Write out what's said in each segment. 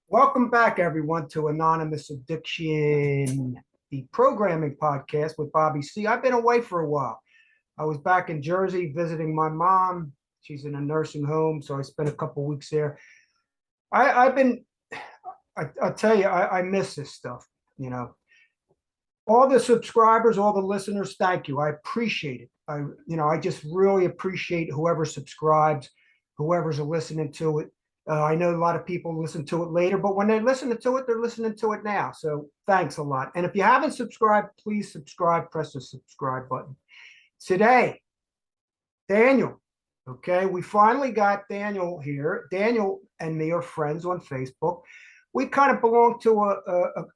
Welcome back, everyone, to Anonymous Addiction, the programming podcast with Bobby C. I've been away for a while. I was back in Jersey visiting my mom. She's in a nursing home, so I spent a couple of weeks there. I've been, I tell you, I miss this stuff. You know, all the subscribers, all the listeners, thank you. I appreciate it. I just really appreciate whoever subscribes, whoever's listening to it. I know a lot of people listen to it later, but when they're listening to it, they're listening to it now. So thanks a lot. And if you haven't subscribed, please subscribe, press the subscribe button. Today, Daniel. Okay, we finally got Daniel here. Daniel and me are friends on Facebook. We kind of belong to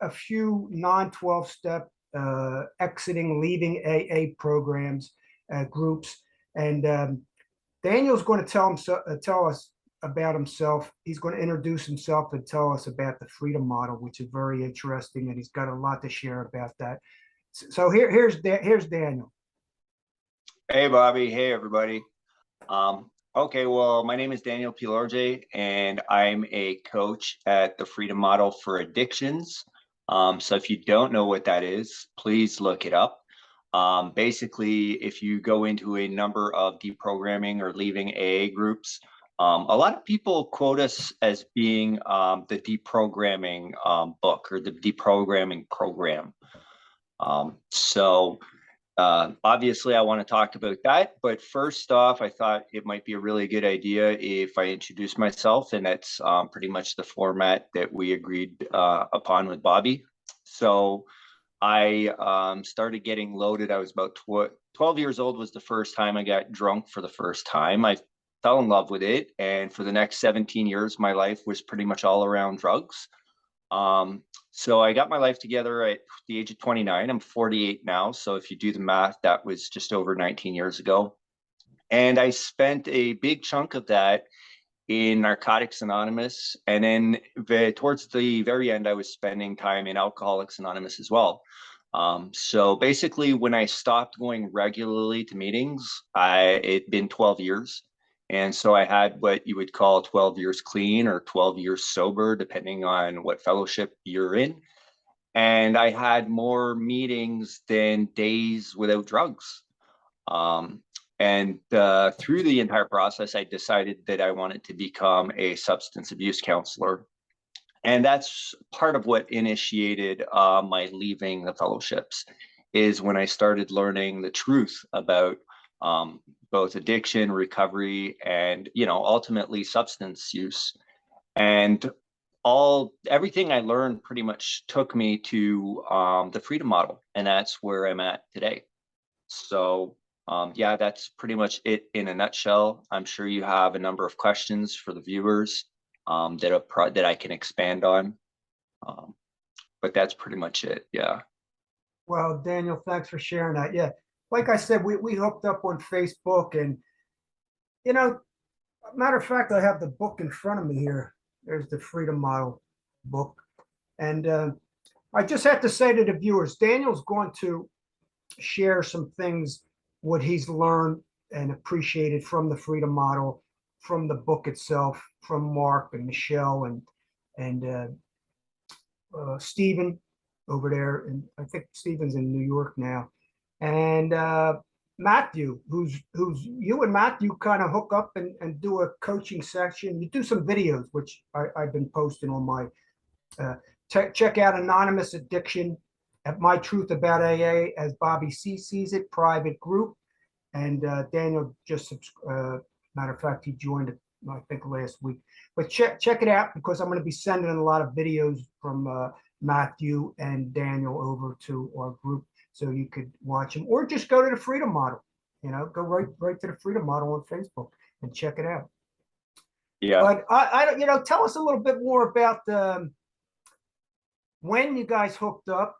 a few non-12 step exiting, leaving AA programs, groups. And Daniel's going to tell us about himself. He's going to introduce himself and tell us about the freedom model, which is very interesting, and he's got a lot to share about that. So here's Daniel. Hey, Bobby. Hey, everybody. Okay, well, my name is Daniel Pilorje, and I'm a coach at the Freedom Model for Addictions. So if you don't know what that is, please look it up. Basically, if you go into a number of deprogramming or leaving AA groups, a lot of people quote us as being the deprogramming book or the deprogramming program. Obviously, I want to talk about that. But first off, I thought it might be a really good idea if I introduce myself, and that's pretty much the format that we agreed upon with Bobby. So I started getting loaded. I was about 12 years old was the first time I got drunk for the first time. I fell in love with it. And for the next 17 years, my life was pretty much all around drugs. So I got my life together at the age of 29. I'm 48 now. So if you do the math, that was just over 19 years ago. And I spent a big chunk of that in Narcotics Anonymous. And then towards the very end, I was spending time in Alcoholics Anonymous as well. So basically, when I stopped going regularly to meetings, it'd been 12 years. And so I had what you would call 12 years clean or 12 years sober, depending on what fellowship you're in. And I had more meetings than days without drugs. And through the entire process, I decided that I wanted to become a substance abuse counselor. And that's part of what initiated my leaving the fellowships, is when I started learning the truth about both addiction, recovery, and ultimately substance use. And everything I learned pretty much took me to the freedom model, and that's where I'm at today. So yeah, that's pretty much it in a nutshell. I'm sure you have a number of questions for the viewers that I can expand on, but that's pretty much it. Yeah. Well, Daniel, thanks for sharing that. Yeah, like I said, we hooked up on Facebook, and matter of fact, I have the book in front of me here. There's the Freedom Model book, and I just have to say to the viewers, Daniel's going to share some things what he's learned and appreciated from the Freedom Model, from the book itself, from Mark and Michelle and Stephen over there, and I think Stephen's in New York now, and Matthew, who's you and Matthew kind of hook up and do a coaching section. You do some videos, which I've been posting on my. Check out Anonymous Addiction at My Truth About AA, as Bobby C sees it, private group. And Daniel just matter of fact, he joined it, I think, last week. But check it out, because I'm going to be sending a lot of videos from Matthew and Daniel over to our group, so you could watch them, or just go to the Freedom Model. Go right to the Freedom Model on Facebook and check it out. Yeah. But I don't, tell us a little bit more about when you guys hooked up.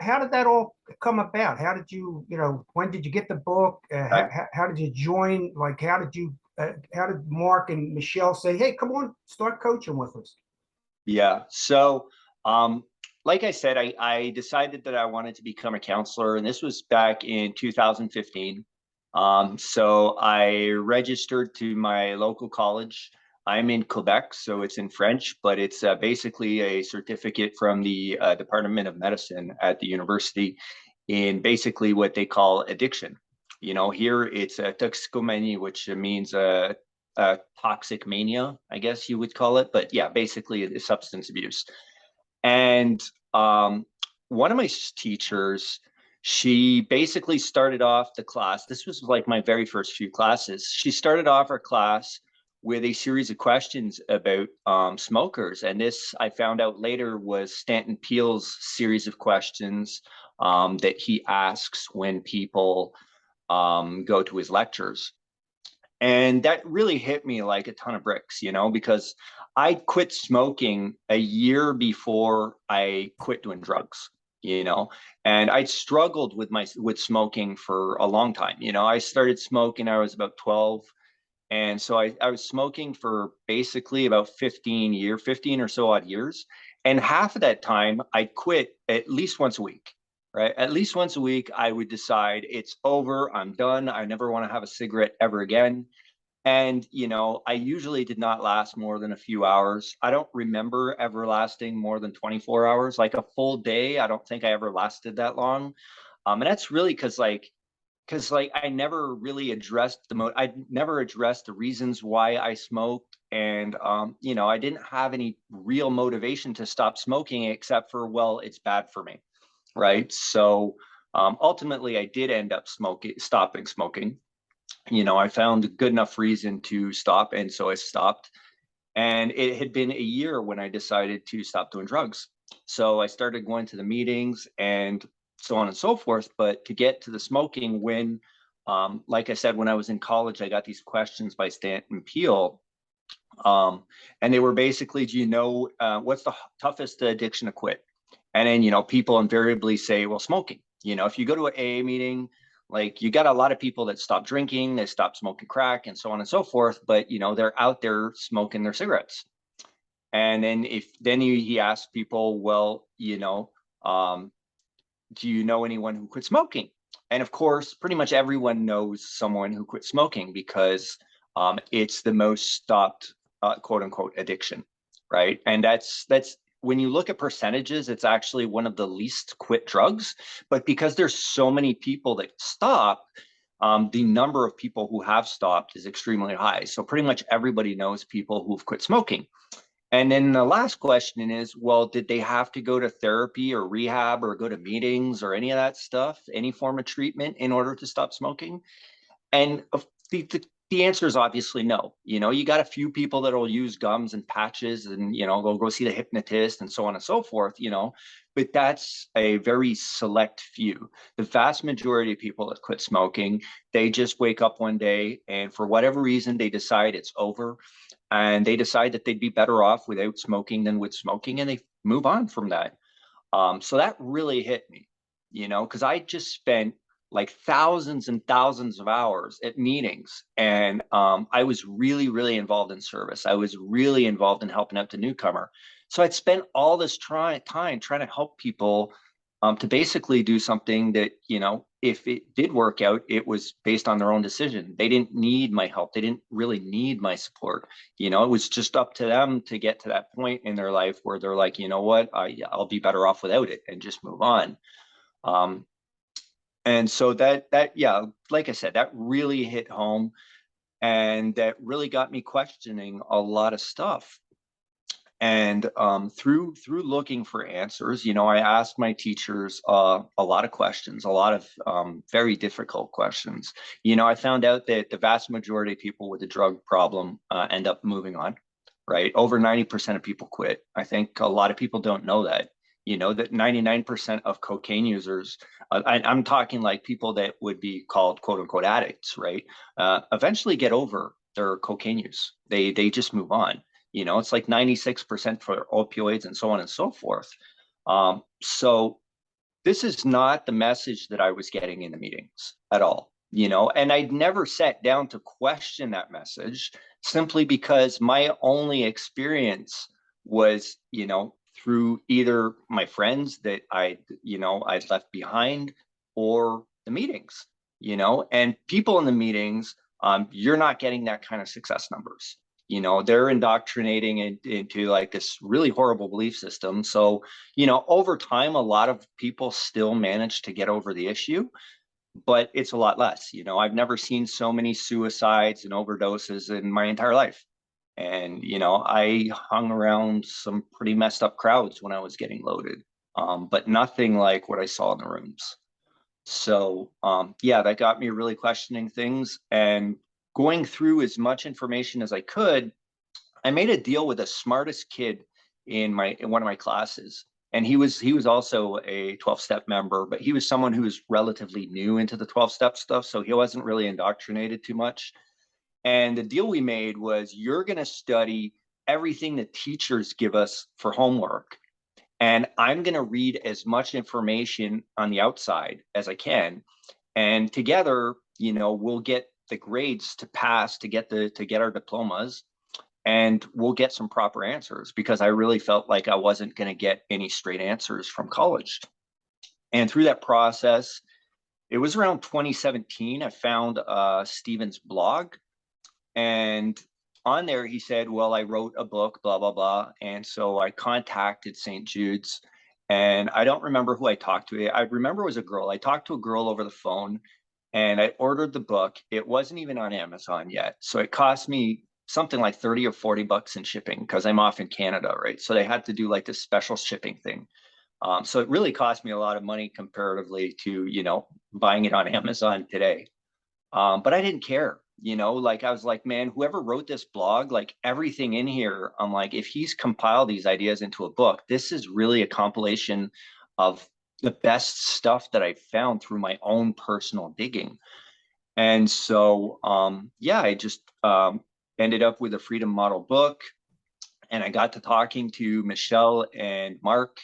How did that all come about? How did you, when did you get the book? How did you join? Like, how did Mark and Michelle say, hey, come on, start coaching with us? Yeah. So, like I said, I decided that I wanted to become a counselor, and this was back in 2015. So I registered to my local college. I'm in Quebec, so it's in French, but it's basically a certificate from the Department of Medicine at the university in basically what they call addiction. You know, here it's a toxicomanie, which means a toxic mania, I guess you would call it. But yeah, basically it's substance abuse. And one of my teachers, she basically started off the class. This was like my very first few classes. She started off our class with a series of questions about smokers. And this, I found out later, was Stanton Peele's series of questions that he asks when people go to his lectures. And that really hit me like a ton of bricks, because I quit smoking a year before I quit doing drugs, and I struggled with smoking for a long time. I started smoking, I was about 12. And so I was smoking for basically about 15 or so odd years. And half of that time I quit at least once a week, right? At least once a week, I would decide it's over, I'm done. I never want to have a cigarette ever again. And, I usually did not last more than a few hours. I don't remember ever lasting more than 24 hours, like a full day. I don't think I ever lasted that long. And that's really because I never really addressed I never addressed the reasons why I smoked. And, I didn't have any real motivation to stop smoking except for, well, it's bad for me. Right. So ultimately, I did end up stopping smoking. I found a good enough reason to stop. And so I stopped. And it had been a year when I decided to stop doing drugs. So I started going to the meetings and so on and so forth. But to get to the smoking, like I said, when I was in college, I got these questions by Stanton Peele. And they were basically, do you know what's the toughest addiction to quit? And then, people invariably say, well, smoking. If you go to an AA meeting, like you got a lot of people that stop drinking, they stop smoking crack and so on and so forth, but they're out there smoking their cigarettes. And then he asked people, well, do you know anyone who quit smoking? And of course, pretty much everyone knows someone who quit smoking because it's the most stopped quote unquote addiction, right? And that's when you look at percentages, it's actually one of the least quit drugs. But because there's so many people that stop, the number of people who have stopped is extremely high. So pretty much everybody knows people who've quit smoking. And then the last question is, well, did they have to go to therapy or rehab or go to meetings or any of that stuff, any form of treatment in order to stop smoking? And the answer is obviously no. You got a few people that will use gums and patches and, they'll go see the hypnotist and so on and so forth, but that's a very select few. The vast majority of people that quit smoking, they just wake up one day and for whatever reason, they decide it's over and they decide that they'd be better off without smoking than with smoking and they move on from that. So that really hit me, because I just spent like thousands and thousands of hours at meetings. And I was really, really involved in service. I was really involved in helping out the newcomer. So I'd spent all this time trying to help people to basically do something that, if it did work out, it was based on their own decision. They didn't need my help. They didn't really need my support. It was just up to them to get to that point in their life where they're like, you know what, I'll be better off without it and just move on. And so yeah, like I said, that really hit home and that really got me questioning a lot of stuff. And through looking for answers, I asked my teachers a lot of questions, a lot of very difficult questions. I found out that the vast majority of people with a drug problem end up moving on, right? Over 90% of people quit. I think a lot of people don't know that. That 99% of cocaine users, I'm talking like people that would be called quote unquote addicts, right? Eventually get over their cocaine use. They just move on. It's like 96% for opioids and so on and so forth. So this is not the message that I was getting in the meetings at all, and I'd never sat down to question that message simply because my only experience was, through either my friends that I'd left behind or the meetings, and people in the meetings, you're not getting that kind of success numbers. You know, they're indoctrinating into like this really horrible belief system. So, you know, over time, a lot of people still manage to get over the issue, but it's a lot less. You know, I've never seen so many suicides and overdoses in my entire life. And, you know, I hung around some pretty messed up crowds when I was getting loaded, but nothing like what I saw in the rooms. So, yeah, that got me really questioning things and going through as much information as I could. I made a deal with the smartest kid in one of my classes. And he was also a 12-step member, but he was someone who was relatively new into the 12-step stuff. So he wasn't really indoctrinated too much. And the deal we made was you're going to study everything the teachers give us for homework. And I'm going to read as much information on the outside as I can. And together, you know, we'll get the grades to pass to get our diplomas, and we'll get some proper answers, because I really felt like I wasn't going to get any straight answers from college. And through that process, it was around 2017, I found Steven's blog, and on there he said, well, I wrote a book, blah blah blah. And so I contacted St. Jude's, and I don't remember who I talked to. I remember it was a girl. I talked to a girl over the phone, and I ordered the book. It wasn't even on Amazon yet, so it cost me something like 30 or 40 bucks in shipping, because I'm off in Canada, right? So they had to do like this special shipping thing. So it really cost me a lot of money comparatively to, you know, buying it on Amazon today. But I didn't care, you know, like I was like, man, whoever wrote this blog, like everything in here, I'm like, if he's compiled these ideas into a book, this is really a compilation of the best stuff that I found through my own personal digging. And so, yeah, I just ended up with a Freedom Model book, and I got to talking to Michelle and Mark.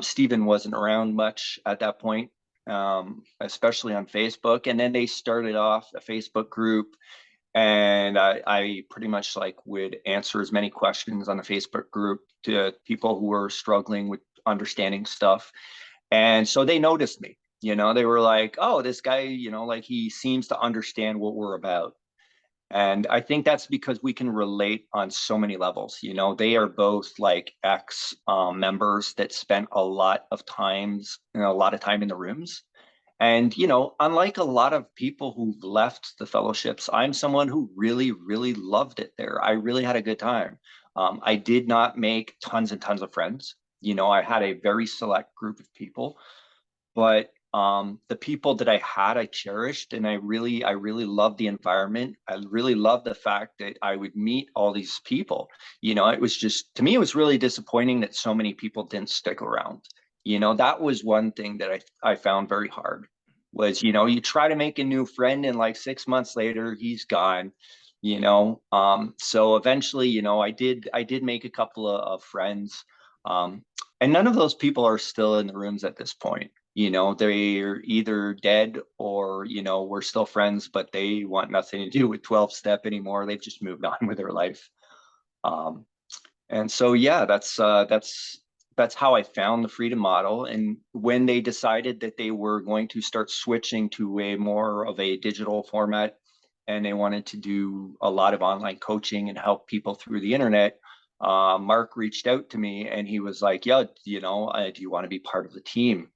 Stephen wasn't around much at that point, especially on Facebook. And then they started off a Facebook group, and I pretty much like would answer as many questions on the Facebook group to people who were struggling with understanding stuff. And so they noticed me. You know, they were like, oh, this guy, you know, like he seems to understand what we're about. And I think that's because we can relate on so many levels. You know, they are both like ex members that spent a lot of times, you know, a lot of time in the rooms. And, you know, unlike a lot of people who've left the fellowships, I'm someone who really, really loved it there. I really had a good time. I did not make tons and tons of friends. You know, I had a very select group of people, but the people that I had, I cherished, and I really loved the environment. I really loved the fact that I would meet all these people. You know, it was just, to me, it was really disappointing that so many people didn't stick around. You know, that was one thing that I found very hard, was, you know, you try to make a new friend, and like 6 months later, he's gone. You know, so eventually, you know, I did make a couple of friends, um, and none of those people are still in the rooms at this point. You know, they're either dead, or, you know, we're still friends, but they want nothing to do with 12 step anymore. They've just moved on with their life. Um, and so, yeah, that's how I found the Freedom Model. And when they decided that they were going to start switching to a more of a digital format, and they wanted to do a lot of online coaching and help people through the internet, Mark reached out to me, and he was like, yeah, you know, do you want to be part of the team?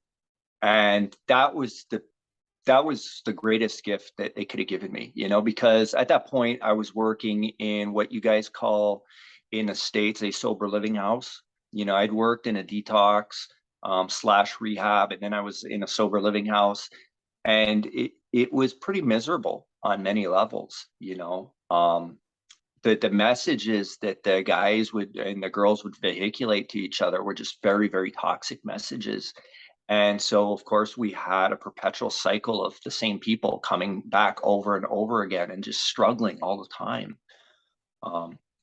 And that was the greatest gift that they could have given me, you know, because at that point I was working in what you guys call in the States a sober living house. You know, I'd worked in a detox slash rehab, and then I was in a sober living house, and it was pretty miserable on many levels, you know. The messages that the guys would and the girls would vehiculate to each other were just very, very toxic messages. And so, of course, we had a perpetual cycle of the same people coming back over and over again and just struggling all the time.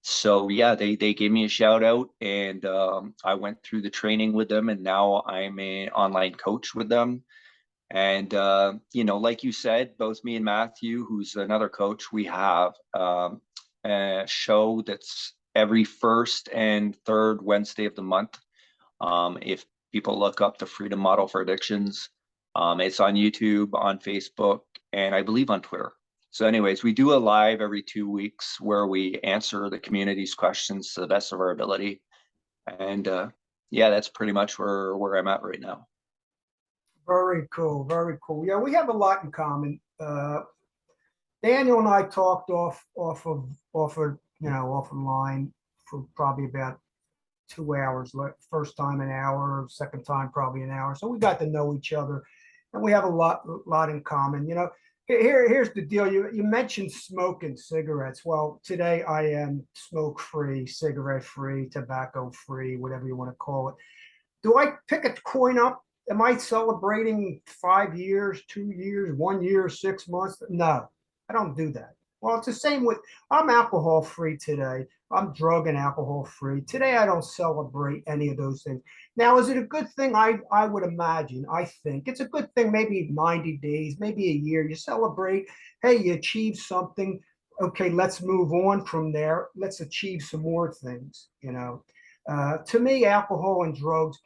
So, yeah, they gave me a shout out, and I went through the training with them, and now I'm an online coach with them. And, you know, like you said, both me and Matthew, who's another coach, we have a show that's every first and third Wednesday of the month. If people look up the Freedom Model for Addictions, it's on YouTube, on Facebook, and I believe on Twitter. So anyways, we do a live every 2 weeks where we answer the community's questions to the best of our ability. And yeah, that's pretty much where I'm at right now. Very cool. Very cool. Yeah, we have a lot in common. Daniel and I talked offline for probably about 2 hours. Like first time an hour, second time probably an hour. So we got to know each other, and we have a lot in common. Here's the deal. You mentioned smoking cigarettes. Well, today I am smoke free, cigarette free, tobacco free, whatever you want to call it. Do I pick a coin up? Am I celebrating 5 years, 2 years, 1 year, 6 months? No, I don't do that. Well, it's the same with, I'm alcohol free today. I'm drug and alcohol free. Today, I don't celebrate any of those things. Now, is it a good thing? I would imagine, I think it's a good thing, maybe 90 days, maybe a year. You celebrate, hey, you achieved something. Okay, let's move on from there. Let's achieve some more things. To me, alcohol and drugs,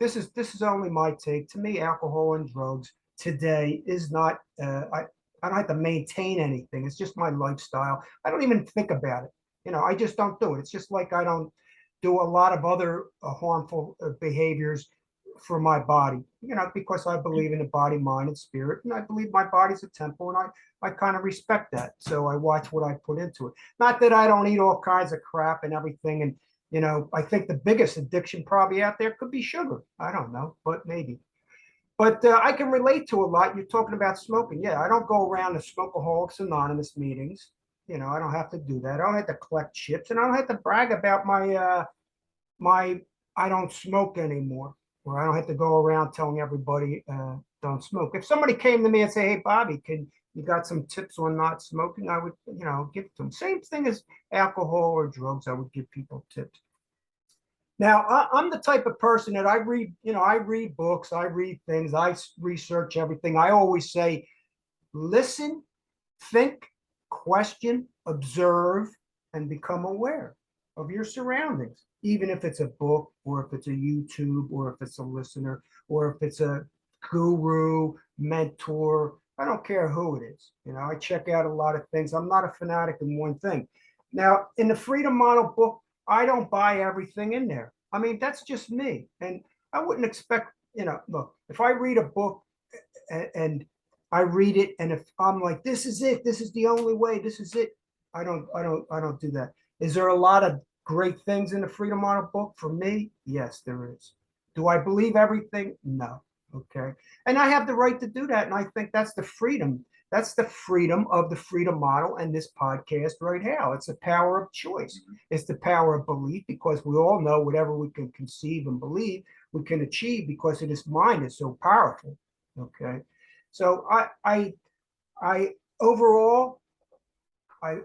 this is only my take. To me, alcohol and drugs today is not. I don't have to maintain anything. It's just my lifestyle. I don't even think about it. I just don't do it. It's just like I don't do a lot of other harmful behaviors for my body. Because I believe in the body, mind, and spirit, and I believe my body's a temple, and I kind of respect that. So I watch what I put into it. Not that I don't eat all kinds of crap and everything, and I think the biggest addiction probably out there could be sugar. I don't know, but maybe. But I can relate to a lot. You're talking about smoking. Yeah, I don't go around to Smokeaholics Anonymous meetings. I don't have to do that. I don't have to collect chips, and I don't have to brag about my I don't smoke anymore, or I don't have to go around telling everybody don't smoke. If somebody came to me and say, "Hey, Bobby, can you got some tips on not smoking?" I would, give it to them. Same thing as alcohol or drugs. I would give people tips. Now, I'm the type of person that I read books, I read things, I research everything. I always say, listen, think, question, observe, and become aware of your surroundings, even if it's a book, or if it's a YouTube, or if it's a listener, or if it's a guru, mentor. I don't care who it is. I check out a lot of things. I'm not a fanatic in one thing. Now, in the Freedom Model book, I don't buy everything in there. I mean, that's just me. And I wouldn't expect, look, if I read a book and I read it, and if I'm like, this is it, this is the only way, this is it, I don't do that. Is there a lot of great things in the Freedom Model book for me? Yes, there is. Do I believe everything? No. Okay. And I have the right to do that. And I think that's the freedom. That's the freedom of the Freedom Model and this podcast right now. It's the power of choice. It's the power of belief, because we all know whatever we can conceive and believe, we can achieve, because of this mind is so powerful. Okay. So I overall, I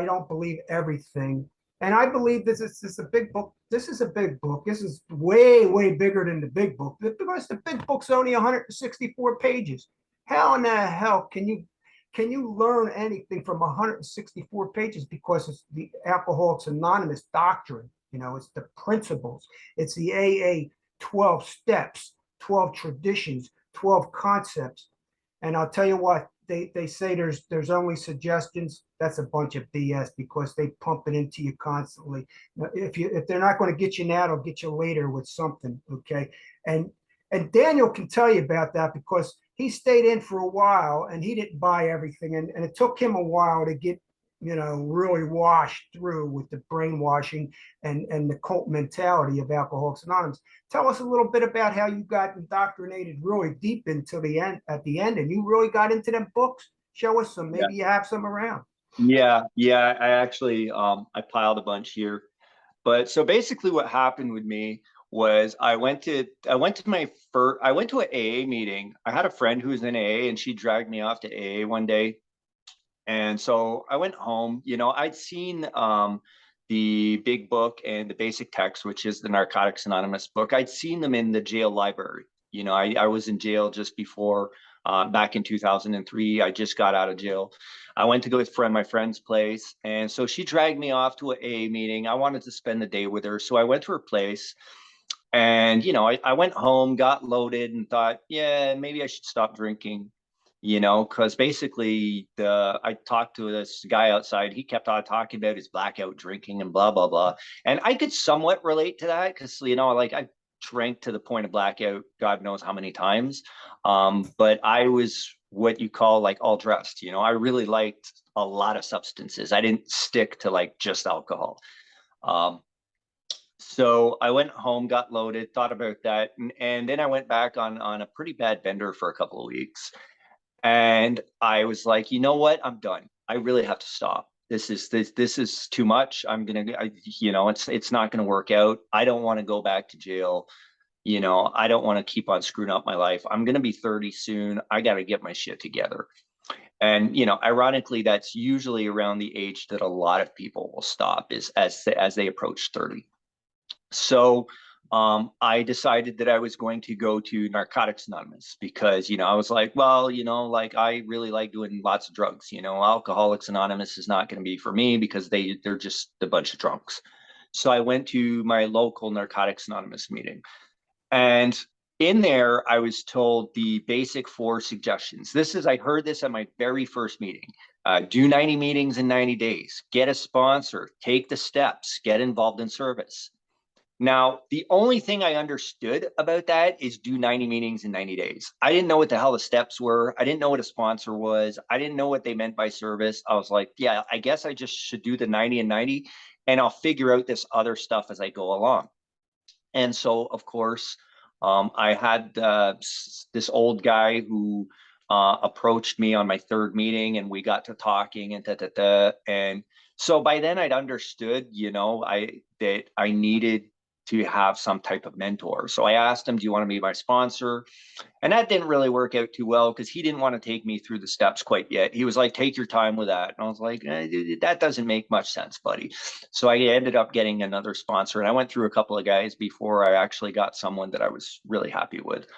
don't believe everything. And I believe this is a big book. This is a big book. This is way, way bigger than the big book, because the big book's only 164 pages. How in the hell can you learn anything from 164 pages? Because it's the Alcoholics Anonymous doctrine. It's the principles. It's the AA 12 steps, 12 traditions, 12 concepts. And I'll tell you what, they say there's only suggestions. That's a bunch of BS, because they pump it into you constantly. If they're not going to get you now, they'll get you later with something. Okay. And Daniel can tell you about that, because he stayed in for a while and he didn't buy everything. And it took him a while to get, really washed through with the brainwashing and the cult mentality of Alcoholics Anonymous. Tell us a little bit about how you got indoctrinated really deep into the end, at the end, and you really got into them books. Show us some. Maybe you have some around. Yeah. I actually I piled a bunch here. But so basically what happened with me was I went to an AA meeting. I had a friend who was in AA, and she dragged me off to AA one day. And so I went home. I'd seen the big book and the basic text, which is the Narcotics Anonymous book. I'd seen them in the jail library. I was in jail just before, back in 2003. I just got out of jail. I went to go with my friend's place. And so she dragged me off to an AA meeting. I wanted to spend the day with her. So I went to her place. And, I went home, got loaded, and thought, yeah, maybe I should stop drinking. because basically I talked to this guy outside. He kept on talking about his blackout drinking and blah blah blah, and I could somewhat relate to that because like I drank to the point of blackout, God knows how many times. But I was what you call like all dressed. I really liked a lot of substances. I didn't stick to like just alcohol. Um, so I went home, got loaded, thought about that, and then I went back on a pretty bad bender for a couple of weeks. And I was like, you know what? I'm done. I really have to stop. This is too much. It's not gonna work out. I don't want to go back to jail. I don't want to keep on screwing up my life. I'm gonna be 30 soon. I got to get my shit together. And ironically, that's usually around the age that a lot of people will stop is as they approach 30. So I decided that I was going to go to Narcotics Anonymous because, I was like, well, like I really like doing lots of drugs. Alcoholics Anonymous is not going to be for me because they're just a bunch of drunks. So I went to my local Narcotics Anonymous meeting. And in there, I was told the basic 4 suggestions. I heard this at my very first meeting. Do 90 meetings in 90 days, get a sponsor, take the steps, get involved in service. Now, the only thing I understood about that is do 90 meetings in 90 days. I didn't know what the hell the steps were. I didn't know what a sponsor was. I didn't know what they meant by service. I was like, yeah, I guess I just should do the 90 and 90, and I'll figure out this other stuff as I go along. And so, of course, I had this old guy who approached me on my 3rd meeting, and we got to talking and and so by then I'd understood, that I needed to have some type of mentor. So I asked him, do you want to be my sponsor? And that didn't really work out too well because he didn't want to take me through the steps quite yet. He was like, take your time with that. And I was like, that doesn't make much sense, buddy. So I ended up getting another sponsor, and I went through a couple of guys before I actually got someone that I was really happy with.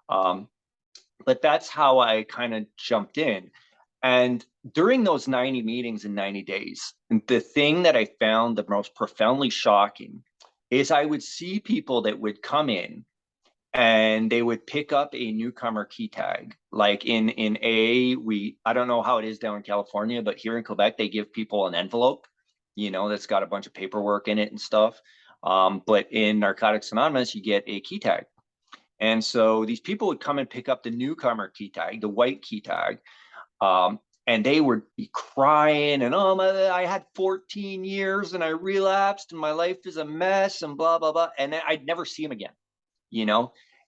But that's how I kind of jumped in. And during those 90 meetings in 90 days, the thing that I found the most profoundly shocking is I would see people that would come in and they would pick up a newcomer key tag. Like in AA, I don't know how it is down in California, but here in Quebec, they give people an envelope, that's got a bunch of paperwork in it and stuff. But in Narcotics Anonymous, you get a key tag. And so these people would come and pick up the newcomer key tag, the white key tag. And they would be crying and, I had 14 years and I relapsed and my life is a mess and blah, blah, blah. And then I'd never see them again,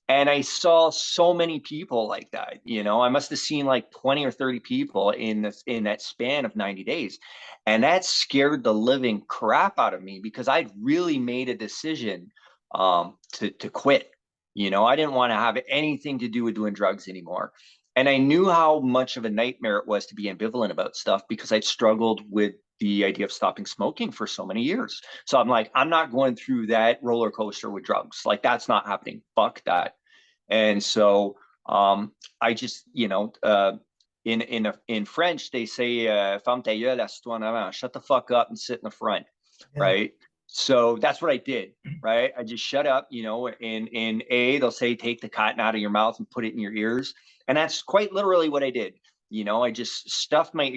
and I saw so many people like that. I must have seen like 20 or 30 people in that span of 90 days. And that scared the living crap out of me because I'd really made a decision to quit. I didn't want to have anything to do with doing drugs anymore. And I knew how much of a nightmare it was to be ambivalent about stuff because I'd struggled with the idea of stopping smoking for so many years. So I'm like, I'm not going through that roller coaster with drugs. Like, that's not happening. Fuck that. And so I just, in French, they say, ferme ta gueule, assieds-toi en avant, shut the fuck up and sit in the front. Yeah. Right. So that's what I did. Right. I just shut up. In A, they'll say, take the cotton out of your mouth and put it in your ears. And that's quite literally what I did. I just stuffed my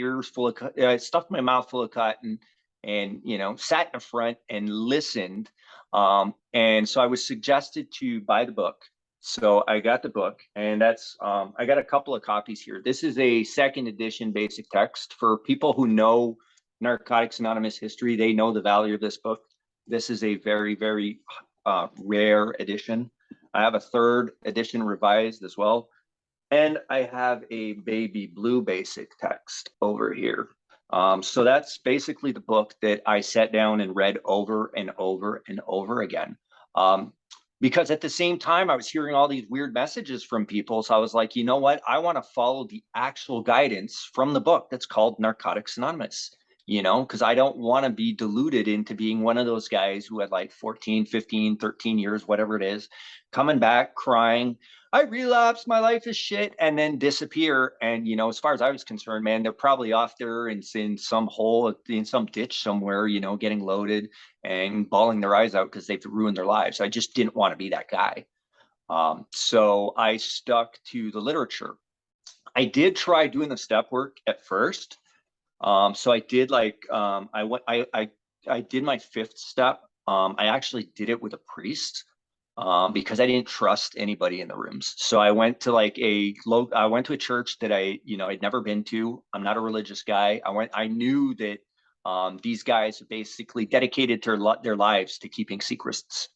stuffed my mouth full of cotton and, sat in the front and listened. And so I was suggested to buy the book. So I got the book, and that's, I got a couple of copies here. This is a 2nd edition basic text for people who know Narcotics Anonymous history. They know the value of this book. This is a very, very rare edition. I have a 3rd edition revised as well. And I have a baby blue basic text over here. So that's basically the book that I sat down and read over and over and over again. Because at the same time, I was hearing all these weird messages from people. So I was like, you know what? I want to follow the actual guidance from the book that's called Narcotics Anonymous, because I don't want to be deluded into being one of those guys who had like 14, 15, 13 years, whatever it is, coming back crying, I relapsed, my life is shit, and then disappear. And, as far as I was concerned, man, they're probably off there in some hole, in some ditch somewhere, getting loaded and bawling their eyes out because they've ruined their lives. I just didn't want to be that guy. So I stuck to the literature. I did try doing the step work at first. So I did like I did my fifth step. I actually did it with a priest because I didn't trust anybody in the rooms. So I went to I went to a church that I'd never been to. I'm not a religious guy. I knew that these guys basically dedicated their lives to keeping secrets.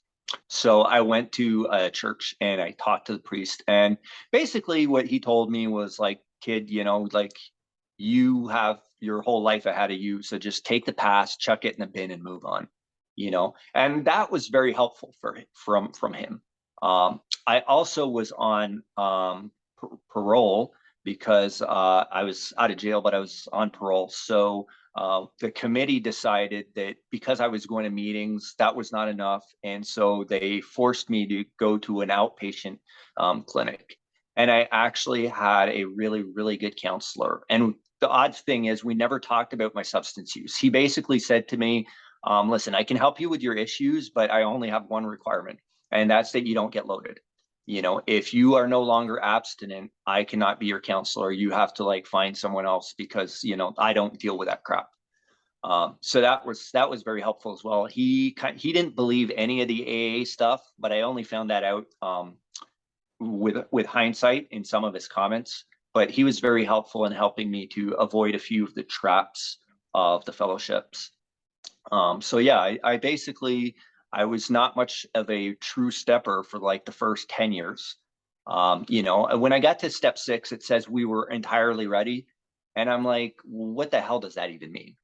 So I went to a church and I talked to the priest, and basically what he told me was like, kid, like you have your whole life ahead of you, so just take the past, chuck it in the bin, and move on. And that was very helpful from him. I also was on parole because I was out of jail, but I was on parole. So the committee decided that because I was going to meetings, that was not enough. And so they forced me to go to an outpatient clinic. And I actually had a really, really good counselor. And the odd thing is, we never talked about my substance use. He basically said to me, listen, I can help you with your issues, but I only have one requirement, and that's that you don't get loaded. If you are no longer abstinent, I cannot be your counselor. You have to like find someone else because, I don't deal with that crap. So that was very helpful as well. He didn't believe any of the AA stuff, but I only found that out with hindsight in some of his comments. But he was very helpful in helping me to avoid a few of the traps of the fellowships. So yeah, I was not much of a true stepper for like the first 10 years. When I got to step 6, it says we were entirely ready. And I'm like, what the hell does that even mean?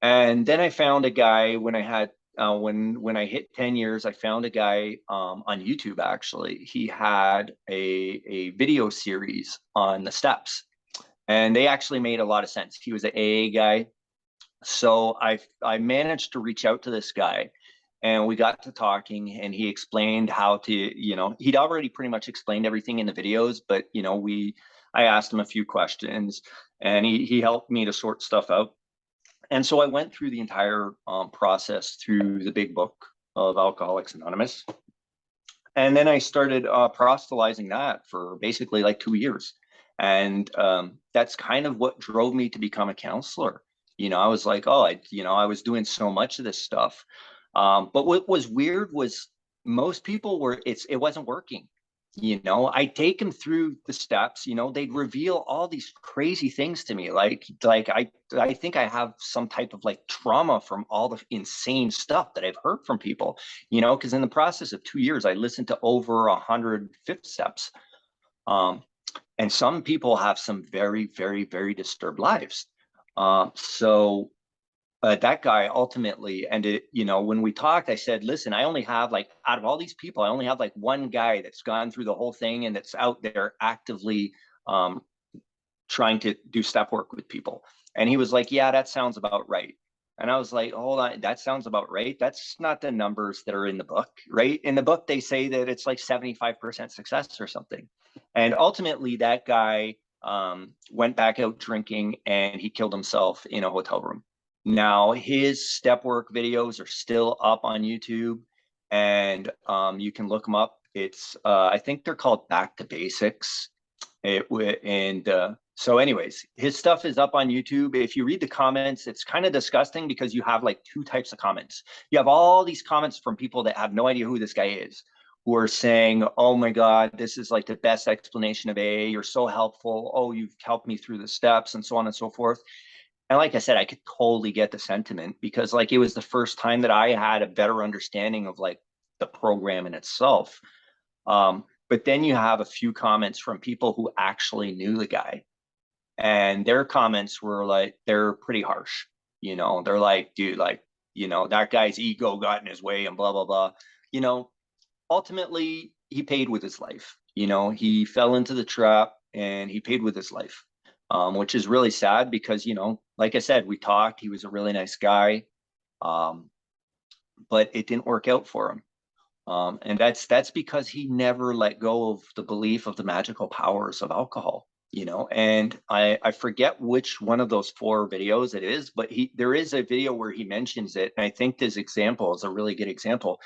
And then I found a guy when I had when I hit 10 years, I found a guy on YouTube. Actually, he had a video series on the steps, and they actually made a lot of sense. He was an AA guy, so I managed to reach out to this guy, and we got to talking, and he explained how to, he'd already pretty much explained everything in the videos, but I asked him a few questions, and he helped me to sort stuff out. And so I went through the entire process through the big book of Alcoholics Anonymous. And then I started proselytizing that for basically like 2 years. And that's kind of what drove me to become a counselor. I was like, oh, I was doing so much of this stuff. But what was weird was most people it wasn't working. I'd take them through the steps, they'd reveal all these crazy things to me. Like I think I have some type of like trauma from all the insane stuff that I've heard from people, because in the process of 2 years, I listened to over 100 fifth steps. And some people have some very, very, very disturbed lives. So that guy ultimately ended, when we talked, I said, listen, I only have like, out of all these people, I only have like one guy that's gone through the whole thing and that's out there actively trying to do step work with people. And he was like, yeah, that sounds about right. And I was like, hold on, that sounds about right. That's not the numbers that are in the book, right? In the book, they say that it's like 75% success or something. And ultimately, that guy went back out drinking and he killed himself in a hotel room. Now, his step work videos are still up on YouTube, and you can look them up. It's I think they're called Back to Basics. So anyways, his stuff is up on YouTube. If you read the comments, it's kind of disgusting because you have like two types of comments. You have all these comments from people that have no idea who this guy is, who are saying, oh my God, this is like the best explanation of AA. You're so helpful. Oh, you've helped me through the steps and so on and so forth. And like I said, I could totally get the sentiment because like it was the first time that I had a better understanding of like the program in itself. But then you have a few comments from people who actually knew the guy, and their comments were like, they're pretty harsh. They're like, dude, like, that guy's ego got in his way and blah, blah, blah. Ultimately, he paid with his life. He fell into the trap and he paid with his life, which is really sad because, like I said, we talked, he was a really nice guy, but it didn't work out for him. And that's because he never let go of the belief of the magical powers of alcohol, and I forget which one of those 4 videos it is, but there is a video where he mentions it. And I think this example is a really good example.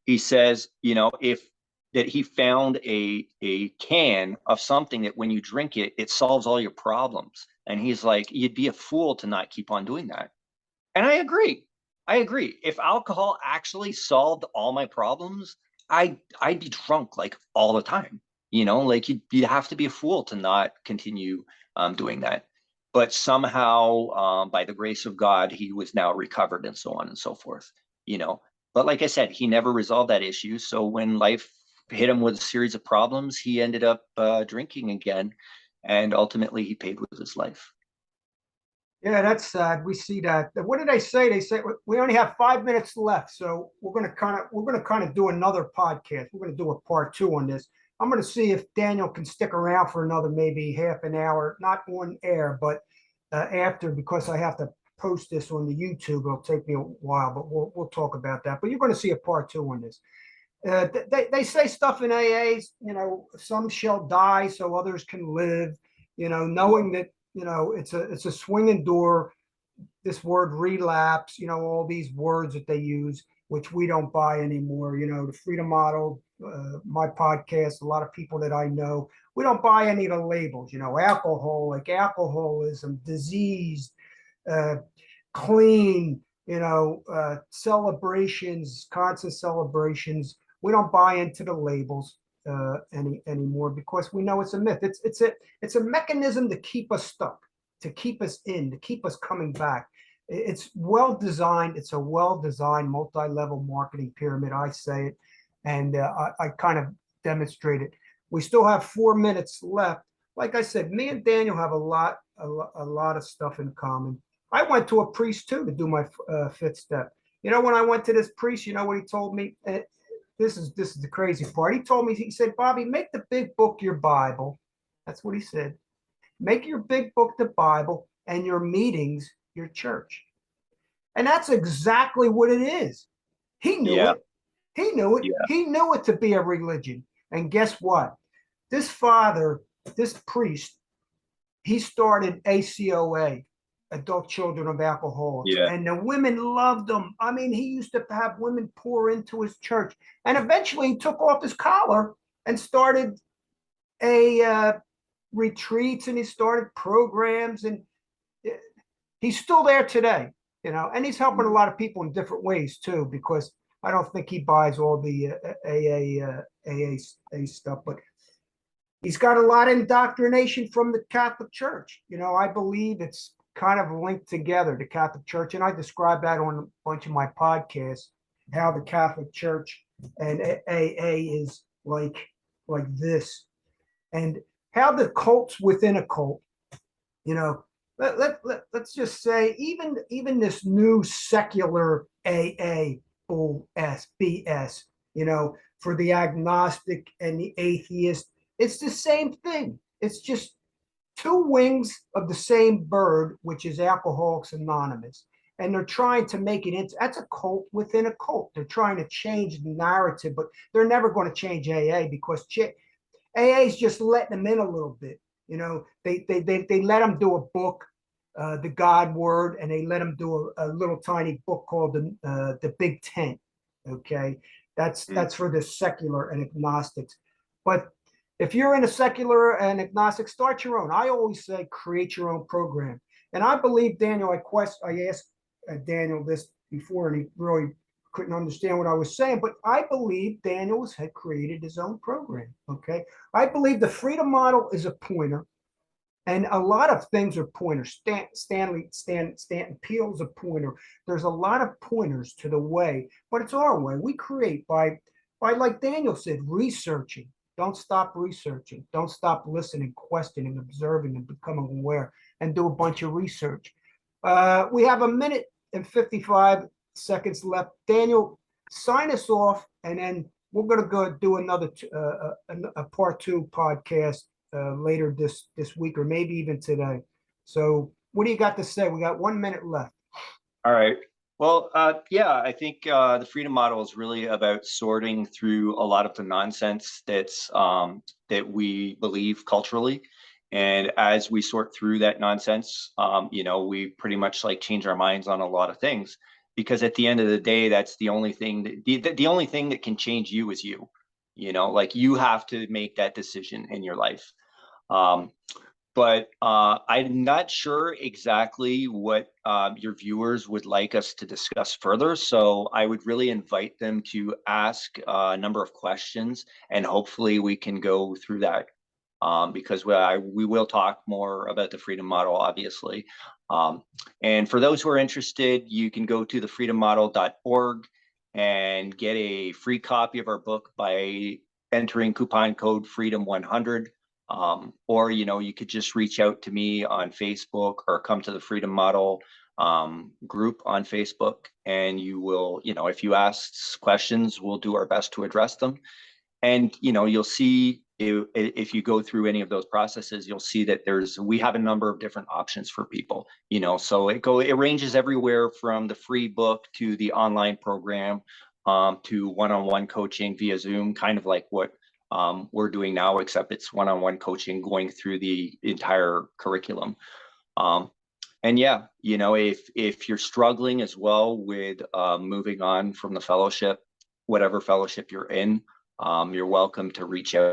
He says, if that he found a can of something that when you drink it, it solves all your problems. And he's like, you'd be a fool to not keep on doing that. And I agree. I agree. If alcohol actually solved all my problems, I'd be drunk like all the time. Like you'd have to be a fool to not continue doing that. But somehow, by the grace of God, he was now recovered and so on and so forth. You know, but like I said, he never resolved that issue. So when life hit him with a series of problems, he ended up drinking again, and ultimately he paid with his life. Yeah, that's sad. We see that. What did they say? They say we only have 5 minutes left, so we're gonna kind of do another podcast. We're gonna do a part two on this. I'm gonna see if Daniel can stick around for another maybe half an hour, not on air, but after, because I have to post this on the YouTube. It'll take me a while, but we'll talk about that. But you're going to see a part two on this. They say stuff in AAs, some shall die so others can live, knowing that, it's a swinging door. This word relapse, all these words that they use, which we don't buy anymore. The freedom model, my podcast, a lot of people that I know, we don't buy any of the labels, alcoholic, alcoholism, diseased, uh, clean, celebrations, constant celebrations. We don't buy into the labels anymore, because we know it's a myth. It's a mechanism to keep us stuck, to keep us to keep us coming back. It's well designed. It's a well designed multi-level marketing pyramid. I say it, and I kind of demonstrate it. We still have 4 minutes left. Like I said, me and Daniel have a lot of stuff in common. I went to a priest too to do my fifth step. When I went to this priest, you know what he told me? This is the crazy part. He told me, he said, Bobby, make the big book your Bible. That's what he said. Make your big book the Bible and your meetings your church. And that's exactly what it is. He knew Yeah, it. He knew it. yeah, He knew it to be a religion. And guess what? This father, this priest, he started ACOA, Adult Children of Alcoholics, yeah. and the women loved him. I mean, he used to have women pour into his church, and eventually he took off his collar and started a retreats, and he started programs, and he's still there today, and he's helping a lot of people in different ways too, because I don't think he buys all the AA stuff, but he's got a lot of indoctrination from the Catholic Church. I believe it's kind of linked together, the Catholic Church, and I describe that on a bunch of my podcasts, how the Catholic Church and AA is like this, and how the cults within a cult, you know, let's just say even this new secular AA bull BS, for the agnostic and the atheist, it's the same thing. It's just two wings of the same bird, which is Alcoholics Anonymous. And they're trying to make it into, that's a cult within a cult. They're trying to change the narrative, but they're never going to change AA, because AA is just letting them in a little bit. They let them do a book, the God Word, and they let them do a little tiny book called the Big Tent. Okay, that's for the secular and agnostics. But if you're in a secular and agnostic, start your own. I always say create your own program. And I believe Daniel, I asked Daniel this before, and he really couldn't understand what I was saying, but I believe Daniel had created his own program. Okay. I believe the freedom model is a pointer, and a lot of things are pointers. Stanton Peele's a pointer. There's a lot of pointers to the way, but it's our way. We create by like Daniel said, researching. Don't stop researching. Don't stop listening, questioning, observing, and becoming aware, and do a bunch of research. We have 1 minute and 55 seconds left. Daniel, sign us off, and then we're going to go do another a part two podcast later this week, or maybe even today. So what do you got to say? We got 1 minute left. All right. Well, yeah, I think the freedom model is really about sorting through a lot of the nonsense that we believe culturally. And as we sort through that nonsense, we pretty much like change our minds on a lot of things, because at the end of the day, that's the only thing that can change you is you. like you have to make that decision in your life. But I'm not sure exactly what your viewers would like us to discuss further. So I would really invite them to ask a number of questions, and hopefully we can go through that, because we will talk more about the freedom model, obviously. And for those who are interested, you can go to thefreedommodel.org and get a free copy of our book by entering coupon code freedom100. Or, you could just reach out to me on Facebook or come to the Freedom Model group on Facebook, and you will, if you ask questions, we'll do our best to address them. And, you'll see if you go through any of those processes, you'll see that we have a number of different options for people, so it ranges everywhere from the free book to the online program, to one-on-one coaching via Zoom, kind of like what we're doing now, except it's one-on-one coaching going through the entire curriculum. And yeah, if you're struggling as well with moving on from the fellowship, whatever fellowship you're in, you're welcome to reach out